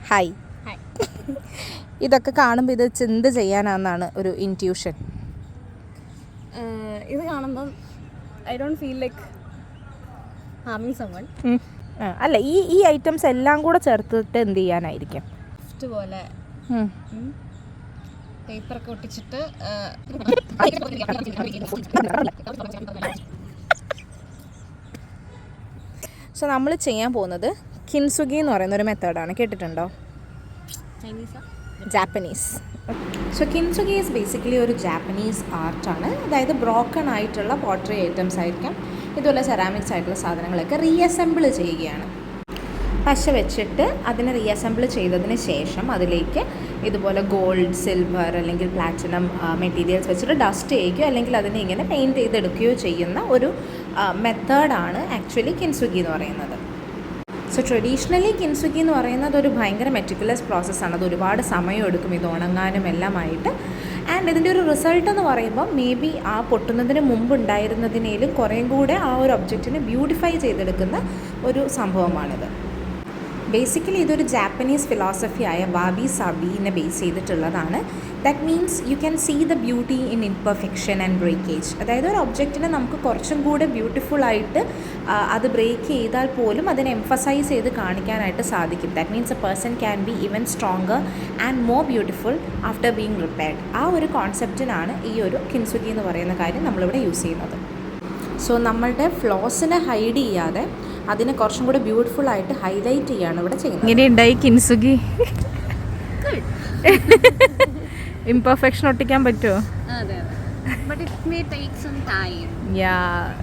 Hi. ഇതൊക്കെ കാണുമ്പോൾ ഇത് എന്ത് ചെയ്യാനാണെന്നാണ് ഒരു ഇൻറ്റ്യൂഷൻ? ഇത് കാണുമ്പം I don't feel like harming someone. അല്ല, ഈ ഐറ്റംസ് എല്ലാം കൂടെ ചേർത്തിട്ട് എന്ത് ചെയ്യാനായിരിക്കും? ഗിഫ്റ്റ് പോലെ പേപ്പറൊക്കെ ഒട്ടിച്ചിട്ട് സോ നമ്മൾ ചെയ്യാൻ പോകുന്നത് കിൻസുഗി എന്ന് പറയുന്ന ഒരു മെത്തേഡാണ്. കേട്ടിട്ടുണ്ടോ? ജാപ്പനീസ്. സോ കിൻസുഗി ഈസ് ബേസിക്കലി ഒരു ജാപ്പനീസ് ആർട്ടാണ്. അതായത് ബ്രോക്കൺ ആയിട്ടുള്ള പോട്ടറി ഐറ്റംസ് ആയിരിക്കാം, ഇതുപോലെ സെറാമിക്സ് ആയിട്ടുള്ള സാധനങ്ങളൊക്കെ റീഅസംബിൾ ചെയ്യുകയാണ്. പശ വെച്ചിട്ട് അതിനെ റീഅസംബിൾ ചെയ്തതിന് ശേഷം അതിലേക്ക് ഇതുപോലെ ഗോൾഡ്, സിൽവർ അല്ലെങ്കിൽ പ്ലാറ്റിനം മെറ്റീരിയൽസ് വെച്ചിട്ട് ഡസ്റ്റ് ചെയ്യുകയോ അല്ലെങ്കിൽ അതിനെ ഇങ്ങനെ പെയിൻറ്റ് ചെയ്തെടുക്കുകയോ ചെയ്യുന്ന ഒരു മെത്തേഡാണ് ആക്ച്വലി കിൻസുഗി എന്ന് പറയുന്നത്. സോ ട്രഡീഷണലി കിൻസുഗി എന്ന് പറയുന്നത് ഒരു ഭയങ്കര മെറ്റിക്കുലസ് പ്രോസസ്സാണ്. അത് ഒരുപാട് സമയം എടുക്കും ഇത് ഉണങ്ങാനും എല്ലാമായിട്ട്. ആൻഡ് ഇതിൻ്റെ ഒരു റിസൾട്ട് എന്ന് പറയുമ്പോൾ മേ ബി ആ പൊട്ടുന്നതിന് മുമ്പ് ഉണ്ടായിരുന്നതിനേലും കുറേയും കൂടെ ആ ഒരു ഒബ്ജക്റ്റിനെ ബ്യൂട്ടിഫൈ ചെയ്തെടുക്കുന്ന ഒരു സംഭവമാണിത്. ബേസിക്കലി ഇതൊരു ജാപ്പനീസ് ഫിലോസഫി ആയ വാബി സാബിനെ ബേസ് ചെയ്തിട്ടുള്ളതാണ്. That means you can see the beauty in imperfection and breakage. അതായത് ഒരു ഒബ്ജക്റ്റിനെ നമുക്ക് കുറച്ചും കൂടെ ബ്യൂട്ടിഫുള്ളായിട്ട് അത് ബ്രേക്ക് ചെയ്താൽ പോലും അതിനെ എംഫസൈസ് ചെയ്ത് കാണിക്കാനായിട്ട് സാധിക്കും. That means A person can be even stronger and more beautiful after being repaired. ആ ഒരു കോൺസെപ്റ്റിനാണ് ഈ ഒരു കിൻസുഗി എന്ന് പറയുന്ന കാര്യം നമ്മളിവിടെ യൂസ് ചെയ്യുന്നത്. സോ നമ്മളുടെ ഫ്ലോസിനെ ഹൈഡ് ചെയ്യാതെ അതിനെ കുറച്ചും കൂടെ ബ്യൂട്ടിഫുൾ ആയിട്ട് ഹൈലൈറ്റ് ചെയ്യാണ് ഇവിടെ ചെയ്യുന്നത്. ഇങ്ങനെയുണ്ടായി കിൻസുഗി. ഇംപെർഫെക്ഷൻ ഒട്ടിക്കാൻ പറ്റുമോ? But it may take some time. Yeah.